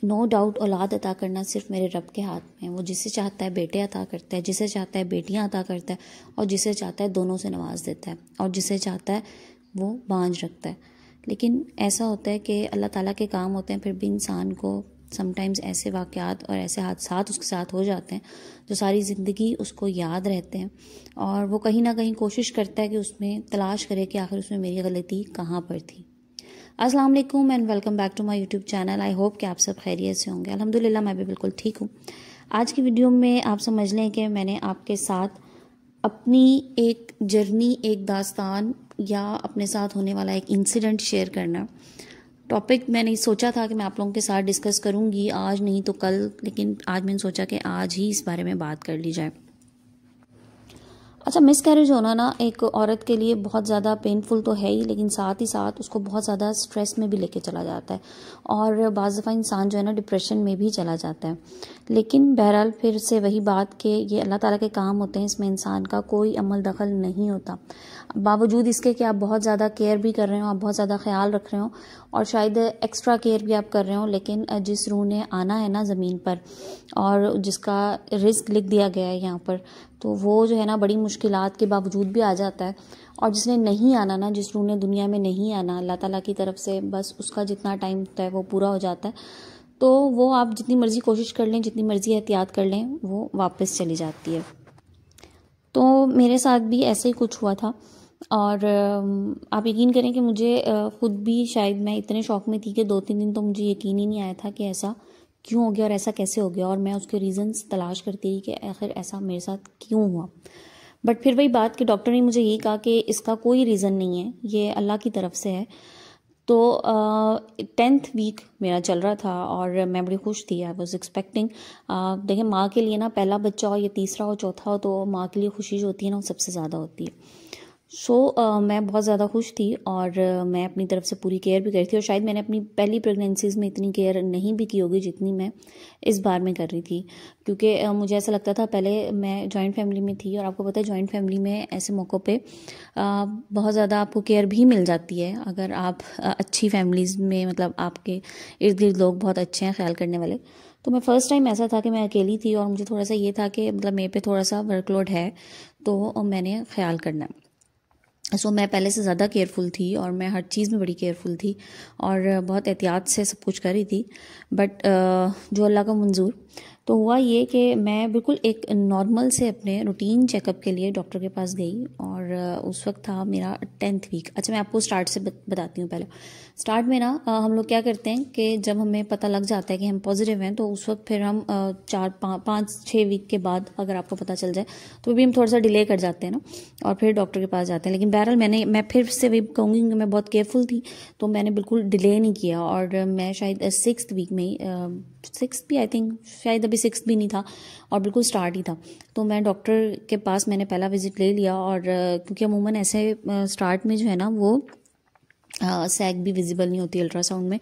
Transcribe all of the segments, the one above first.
No doubt औलाद अता करना सिर्फ मेरे रब के हाथ में है। वो जिसे चाहता है बेटे अता करता है, जिसे चाहता है बेटियां अता करता है, और जिसे चाहता है दोनों से नवाज देता है, और जिसे चाहता है वो बांझ रखता है। लेकिन ऐसा होता है कि अल्लाह ताला के काम होते हैं, फिर भी इंसान को समटाइम्स ऐसे वाक़यात और ऐसे हादसात उसके साथ हो जाते हैं जो सारी ज़िंदगी उसको याद रहते हैं, और वो कहीं ना कहीं कोशिश करता है कि उसमें तलाश करे कि आखिर उसमें मेरी गलती कहाँ पर थी। अस्सलाम वालेकुम and welcome back to my YouTube channel. I hope कि आप सब खैरियत से होंगे। अल्हम्दुलिल्लाह मैं भी बिल्कुल ठीक हूँ। आज की वीडियो में आप समझ लें कि मैंने आपके साथ अपनी एक जर्नी, एक दास्तान या अपने साथ होने वाला एक इंसिडेंट शेयर करना। टॉपिक मैंने सोचा था कि मैं आप लोगों के साथ डिस्कस करूँगी, आज नहीं तो कल, लेकिन आज मैंने सोचा कि आज ही इस बारे में बात कर ली जाए। अच्छा, मिसकैरेज होना ना एक औरत के लिए बहुत ज़्यादा पेनफुल तो है ही, लेकिन साथ ही साथ उसको बहुत ज़्यादा स्ट्रेस में भी लेके चला जाता है, और बाज़ दफ़ा इंसान जो है ना डिप्रेशन में भी चला जाता है। लेकिन बहरहाल फिर से वही बात कि ये अल्लाह ताला के काम होते हैं, इसमें इंसान का कोई अमल दखल नहीं होता। बावजूद इसके कि आप बहुत ज़्यादा केयर भी कर रहे हो, आप बहुत ज़्यादा ख्याल रख रहे हो, और शायद एक्स्ट्रा केयर भी आप कर रहे हो, लेकिन जिस रूह ने आना है ना ज़मीन पर, और जिसका रिस्क लिख दिया गया है यहाँ पर, तो वो जो है ना बड़ी मुश्किलात के बावजूद भी आ जाता है। और जिसने नहीं आना ना, जिस रूह ने दुनिया में नहीं आना, अल्लाह ताला की तरफ से बस उसका जितना टाइम होता है वो पूरा हो जाता है। तो वो आप जितनी मर्ज़ी कोशिश कर लें, जितनी मर्ज़ी एहतियात कर लें, वो वापस चली जाती है। तो मेरे साथ भी ऐसे ही कुछ हुआ था, और आप यकीन करें कि मुझे ख़ुद भी शायद मैं इतने शौक़ में थी कि 2-3 दिन तो मुझे यकीन ही नहीं आया था कि ऐसा क्यों हो गया और ऐसा कैसे हो गया, और मैं उसके रीज़न्स तलाश करती रही कि आखिर ऐसा मेरे साथ क्यों हुआ। बट फिर वही बात कि डॉक्टर ने मुझे यही कहा कि इसका कोई रीज़न नहीं है, ये अल्लाह की तरफ से है। तो 10th वीक मेरा चल रहा था और मैं बड़ी खुश थी। आई वॉज एक्सपेक्टिंग, देखिए माँ के लिए ना पहला बच्चा हो या तीसरा हो चौथा हो, तो माँ के लिए खुशी जो होती है ना वो सबसे ज़्यादा होती है। मैं बहुत ज़्यादा खुश थी, और मैं अपनी तरफ से पूरी केयर भी करी थी, और शायद मैंने अपनी पहली प्रेगनेंसीज़ में इतनी केयर नहीं भी की होगी जितनी मैं इस बार में कर रही थी। क्योंकि मुझे ऐसा लगता था, पहले मैं जॉइंट फैमिली में थी, और आपको पता है जॉइंट फैमिली में ऐसे मौक़ों पे बहुत ज़्यादा आपको केयर भी मिल जाती है, अगर आप अच्छी फैमिलीज़ में, मतलब आपके इर्द गिर्द लोग बहुत अच्छे हैं ख्याल करने वाले। तो मैं फ़र्स्ट टाइम ऐसा था कि मैं अकेली थी, और मुझे थोड़ा सा ये था कि मतलब मेरे पे थोड़ा सा वर्कलोड है, तो मैंने ख्याल करना है। मैं पहले से ज़्यादा केयरफुल थी, और मैं हर चीज़ में बड़ी केयरफुल थी, और बहुत एहतियात से सब कुछ कर रही थी। बट जो अल्लाह का मंजूर, तो हुआ ये कि मैं बिल्कुल एक नॉर्मल से अपने रूटीन चेकअप के लिए डॉक्टर के पास गई, और उस वक्त था मेरा 10th वीक। अच्छा, मैं आपको स्टार्ट से बताती हूँ। पहले स्टार्ट में ना हम लोग क्या करते हैं कि जब हमें पता लग जाता है कि हम पॉजिटिव हैं, तो उस वक्त फिर हम 4-5-6 वीक के बाद अगर आपको पता चल जाए तो भी हम थोड़ा सा डिले कर जाते हैं ना, और फिर डॉक्टर के पास जाते हैं। लेकिन बहरहाल मैं फिर से वही कहूँगी कि मैं बहुत केयरफुल थी, तो मैंने बिल्कुल डिले नहीं किया, और मैं शायद 6th वीक में ही, 6th भी आई थिंक, शायद अभी 6th भी नहीं था, और बिल्कुल स्टार्ट ही था। तो मैं डॉक्टर के पास मैंने पहला विज़िट ले लिया, और क्योंकि अमूमन ऐसे स्टार्ट में जो है ना वो सैग भी विजिबल नहीं होती अल्ट्रासाउंड में,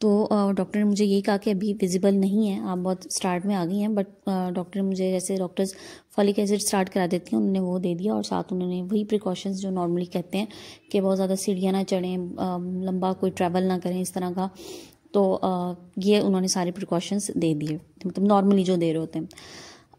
तो डॉक्टर ने मुझे यही कहा कि अभी विजिबल नहीं है, आप बहुत स्टार्ट में आ गई हैं। बट डॉक्टर ने मुझे, जैसे डॉक्टर्स फॉलिक एसिड स्टार्ट करा देती हैं, उन्होंने वो दे दिया, और साथ उन्होंने वही प्रिकॉशंस जो नॉर्मली कहते हैं कि बहुत ज़्यादा सीढ़ियाँ ना चढ़ें, लंबा कोई ट्रैवल ना करें, इस तरह का। तो ये उन्होंने सारे प्रिकॉशंस दे दिए, मतलब नॉर्मली जो दे रहे होते हैं।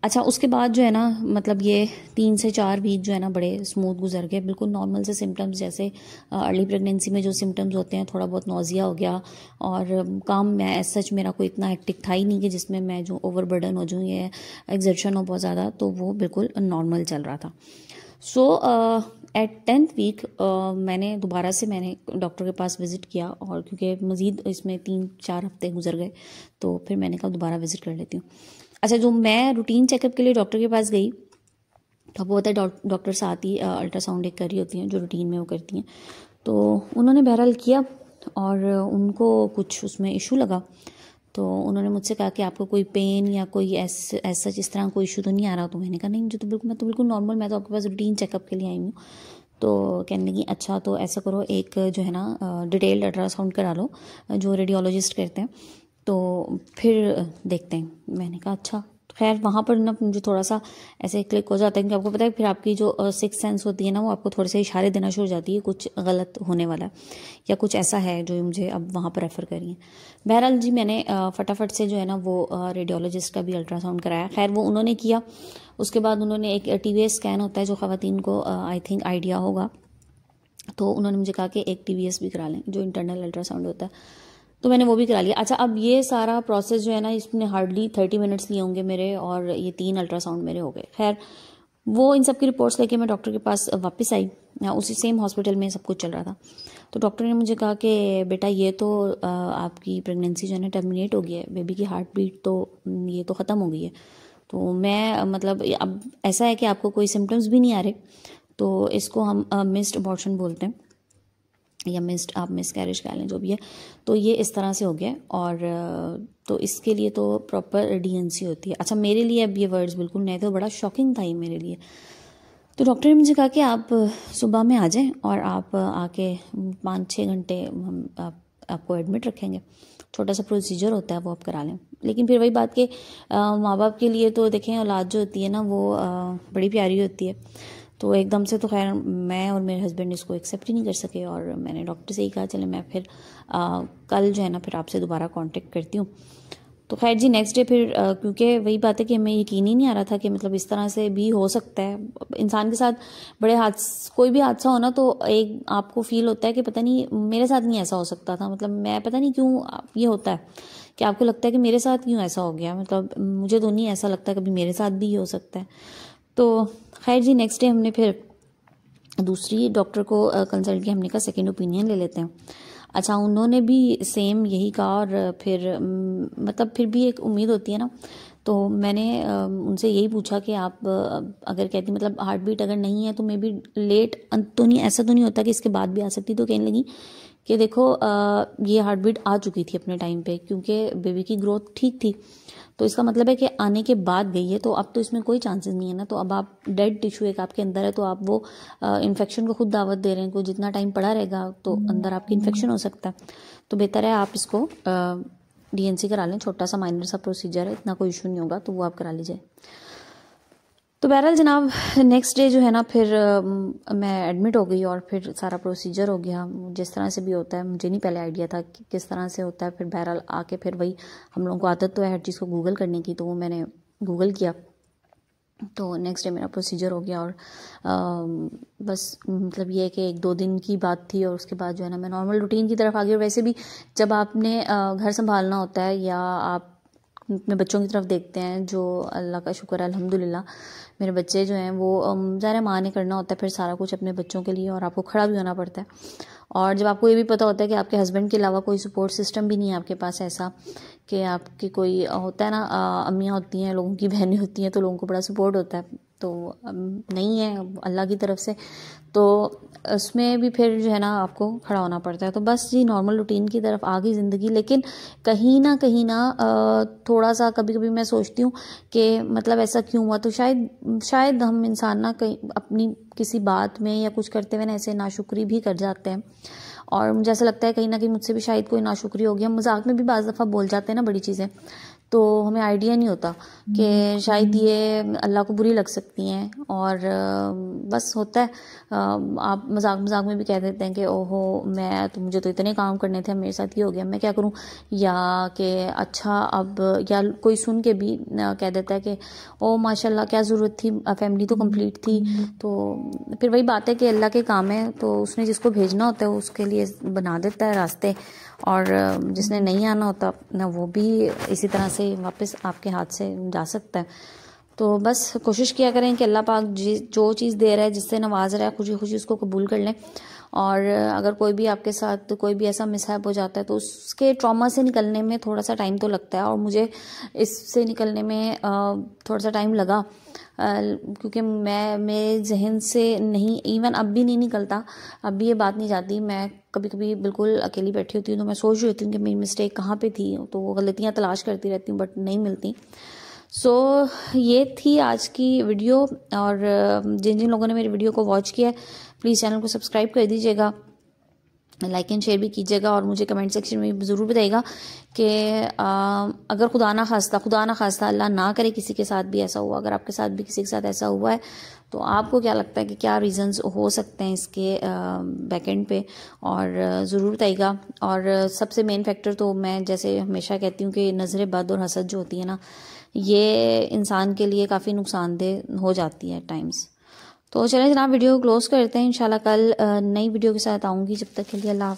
अच्छा, उसके बाद जो है ना, मतलब ये 3 से 4 वीक जो है ना बड़े स्मूथ गुजर गए, बिल्कुल नॉर्मल से सिम्टम्स, जैसे अर्ली प्रेगनेंसी में जो सिम्टम्स होते हैं, थोड़ा बहुत नौजिया हो गया, और काम में एज सच मेरा कोई इतना हेक्टिक था ही नहीं कि जिसमें मैं जो ओवरबर्डन हो जाऊँ या एक्सर्शन हो बहुत ज़्यादा, तो वो बिल्कुल नॉर्मल चल रहा था। एट 10th वीक मैंने दोबारा से डॉक्टर के पास विज़िट किया, और क्योंकि मज़ीद इसमें 3-4 हफ्ते गुजर गए, तो फिर मैंने कहा दोबारा विज़िट कर लेती हूँ। अच्छा, जो मैं रूटीन चेकअप के लिए डॉक्टर के पास गई, तो वो होता है डॉक्टर साथ ही अल्ट्रासाउंड एक करी होती हैं जो रूटीन में वो करती हैं। तो उन्होंने बहरहाल किया, और उनको कुछ उसमें इशू लगा, तो उन्होंने मुझसे कहा कि आपको कोई पेन या कोई ऐसा इस तरह कोई इशू तो नहीं आ रहा। तो मैंने कहा नहीं, मैं तो बिल्कुल नॉर्मल, मैं तो आपके पास रूटीन चेकअप के लिए आई हूँ। तो कहने लगी अच्छा, तो ऐसा करो, एक जो है ना डिटेल्ड अल्ट्रासाउंड करा लो जो रेडियोलॉजिस्ट करते हैं, तो फिर देखते हैं। मैंने कहा अच्छा। खैर वहाँ पर ना मुझे थोड़ा सा ऐसे क्लिक हो जाता है, क्योंकि आपको पता है फिर आपकी जो सिक्स सेंस होती है ना, वो आपको थोड़े से इशारे देना शुरू हो जाती है, कुछ गलत होने वाला है या कुछ ऐसा है जो मुझे अब वहाँ पर रेफ़र करी है। बहरहाल जी मैंने फटाफट से जो है ना वो रेडियोलॉजिस्ट का भी अल्ट्रासाउंड कराया। खैर वो उन्होंने किया, उसके बाद उन्होंने एक TVS स्कैन होता है जो ख़वातीन को आई थिंक आइडिया होगा, तो उन्होंने मुझे कहा कि एक TVS भी करा लें जो इंटरनल अल्ट्रासाउंड होता है, तो मैंने वो भी करा लिया। अच्छा अब ये सारा प्रोसेस जो है ना इसमें हार्डली 30 मिनट्स लिए होंगे मेरे, और ये 3 अल्ट्रासाउंड मेरे हो गए। खैर वो इन सब की रिपोर्ट्स लेके मैं डॉक्टर के पास वापस आई, उसी सेम हॉस्पिटल में सब कुछ चल रहा था। तो डॉक्टर ने मुझे कहा कि बेटा ये तो आपकी प्रेगनेंसी जो है ना टर्मिनेट हो गई है, बेबी की हार्ट बीट तो ये तो ख़त्म हो गई है। तो मैं मतलब अब ऐसा है कि आपको कोई सिम्टम्स भी नहीं आ रहे, तो इसको हम मिस्ड अबॉर्शन बोलते हैं, या मिस्ड आप मिसकैरेज कह लें जो भी है। तो ये इस तरह से हो गया, और तो इसके लिए तो प्रॉपर DNC होती है। अच्छा मेरे लिए अब ये वर्ड्स बिल्कुल नए थे, बड़ा शॉकिंग था ये मेरे लिए। तो डॉक्टर ने मुझे कहा कि आप सुबह में आ जाएं और आप आके 5-6 घंटे हम आपको एडमिट रखेंगे, छोटा सा प्रोसीजर होता है वो आप करा लें। लेकिन फिर वही बात कि माँ बाप के लिए तो देखें औलाद जो होती है ना वो बड़ी प्यारी होती है, तो एकदम से तो खैर मैं और मेरे हस्बैंड इसको एक्सेप्ट ही नहीं कर सके, और मैंने डॉक्टर से ही कहा चले मैं फिर कल जो है ना फिर आपसे दोबारा कांटेक्ट करती हूँ। तो खैर जी नेक्स्ट डे फिर क्योंकि वही बात है कि हमें यकीन ही नहीं आ रहा था कि मतलब इस तरह से भी हो सकता है इंसान के साथ, बड़े कोई भी हादसा हो ना तो एक आपको फील होता है कि पता नहीं मेरे साथ नहीं ऐसा हो सकता था, मतलब मैं पता नहीं क्यों ये होता है कि आपको लगता है कि मेरे साथ क्यों ऐसा हो गया, मतलब मुझे तो नहीं ऐसा लगता, कभी मेरे साथ भी ये हो सकता है। तो खैर जी नेक्स्ट डे हमने फिर दूसरी डॉक्टर को कंसल्ट किया, हमने कहा सेकेंड ओपिनियन ले लेते हैं। अच्छा उन्होंने भी सेम यही कहा, और फिर मतलब फिर भी एक उम्मीद होती है ना, तो मैंने उनसे यही पूछा कि आप अगर कहती मतलब हार्ट बीट अगर नहीं है तो मे बी लेट तो नहीं, ऐसा तो नहीं होता कि इसके बाद भी आ सकती। तो कहने लगी कि देखो ये हार्ट बीट आ चुकी थी अपने टाइम पे, क्योंकि बेबी की ग्रोथ ठीक थी, तो इसका मतलब है कि आने के बाद गई है, तो अब तो इसमें कोई चांसेस नहीं है ना, तो अब आप डेड टिश्यू एक आपके अंदर है, तो आप वो इन्फेक्शन को खुद दावत दे रहे हैं, को जितना टाइम पड़ा रहेगा तो अंदर आपकी इन्फेक्शन हो सकता है, तो बेहतर है आप इसको DNC करा लें, छोटा सा माइनर सा प्रोसीजर है, इतना कोई इशू नहीं होगा, तो वो आप करा लीजिए। तो बहरहाल जनाब नेक्स्ट डे जो है ना फिर मैं एडमिट हो गई, और फिर सारा प्रोसीजर हो गया जिस तरह से भी होता है, मुझे नहीं पहले आइडिया था कि किस तरह से होता है। फिर बहरहाल आके फिर वही हम लोगों को आदत तो है हर चीज़ को गूगल करने की, तो वो मैंने गूगल किया, तो नेक्स्ट डे मेरा प्रोसीजर हो गया। और बस मतलब ये है कि 1-2 दिन की बात थी, और उसके बाद जो है ना मैं नॉर्मल रूटीन की तरफ आ गई। और वैसे भी जब आपने घर संभालना होता है या आप अपने बच्चों की तरफ देखते हैं, जो अल्लाह का शुक्र है अल्हम्दुलिल्लाह मेरे बच्चे जो हैं वो ज़ाहिर माँ ने करना होता है फिर सारा कुछ अपने बच्चों के लिए, और आपको खड़ा भी होना पड़ता है। और जब आपको ये भी पता होता है कि आपके हस्बैंड के अलावा कोई सपोर्ट सिस्टम भी नहीं है आपके पास, ऐसा कि आपकी कोई होता है ना अम्मियाँ होती हैं, लोगों की बहनें होती हैं, तो लोगों को बड़ा सपोर्ट होता है, तो नहीं है अल्लाह की तरफ से, तो उसमें भी फिर जो है ना आपको खड़ा होना पड़ता है। तो बस जी नॉर्मल रूटीन की तरफ आ गई ज़िंदगी, लेकिन कहीं ना थोड़ा सा कभी कभी मैं सोचती हूँ कि मतलब ऐसा क्यों हुआ। तो शायद हम इंसान ना कहीं अपनी किसी बात में या कुछ करते हुए ना ऐसे नाशुक्री भी कर जाते हैं, और मुझे ऐसा लगता है कहीं ना कहीं मुझसे भी शायद कोई नाशुक्री होगी। हम मजाक में भी बाज़ दफ़ा बोल जाते हैं ना बड़ी चीज़ें, तो हमें आइडिया नहीं होता कि शायद ये अल्लाह को बुरी लग सकती हैं, और बस होता है आप मजाक में भी कह देते हैं कि ओहो मैं तो मुझे तो इतने काम करने थे, मेरे साथ ये हो गया, मैं क्या करूं, या कि अच्छा अब, या कोई सुन के भी कह देता है कि ओ माशाल्लाह क्या ज़रूरत थी, फैमिली तो कंप्लीट थी। तो फिर वही बात है कि अल्लाह के काम है, तो उसने जिसको भेजना होता है उसके लिए बना देता है रास्ते, और जिसने नहीं आना होता ना वो भी इसी तरह से वापस आपके हाथ से जा सकता है। तो बस कोशिश किया करें कि अल्लाह पाक जो चीज़ दे रहा है, जिससे नवाज रहा है, खुशी खुशी उसको कबूल कर लें। और अगर कोई भी आपके साथ कोई भी ऐसा मिसहैप हो जाता है तो उसके ट्रॉमा से निकलने में थोड़ा सा टाइम तो लगता है, और मुझे इससे निकलने में थोड़ा सा टाइम लगा, क्योंकि मेरे जहन से नहीं, इवन अब भी नहीं निकलता, अब भी ये बात नहीं जाती। मैं कभी कभी बिल्कुल अकेली बैठी होती हूँ तो मैं सोच रही होती हूँ कि मेरी मिस्टेक कहाँ पे थी, तो वो गलतियाँ तलाश करती रहती हूँ बट नहीं मिलती। सो ये थी आज की वीडियो, और जिन जिन लोगों ने मेरी वीडियो को वॉच किया है प्लीज़ चैनल को सब्सक्राइब कर दीजिएगा, लाइक एंड शेयर भी कीजिएगा और मुझे कमेंट सेक्शन में ज़रूर बताइएगा कि अगर खुदा ना खास्ता अल्लाह ना करे किसी के साथ भी ऐसा हुआ, अगर आपके साथ भी किसी के साथ ऐसा हुआ है तो आपको क्या लगता है कि क्या रीज़न्स हो सकते हैं इसके बैकएंड पे, और ज़रूर बताइएगा। और सबसे मेन फैक्टर तो मैं जैसे हमेशा कहती हूँ कि नज़र बद और हसद जो होती है ना, ये इंसान के लिए काफ़ी नुकसानदेह हो जाती है टाइम्स। तो चलें जनाब, वीडियो को क्लोज़ करते हैं। इंशाल्लाह कल नई वीडियो के साथ आऊँगी। जब तक के लिए अल्लाह।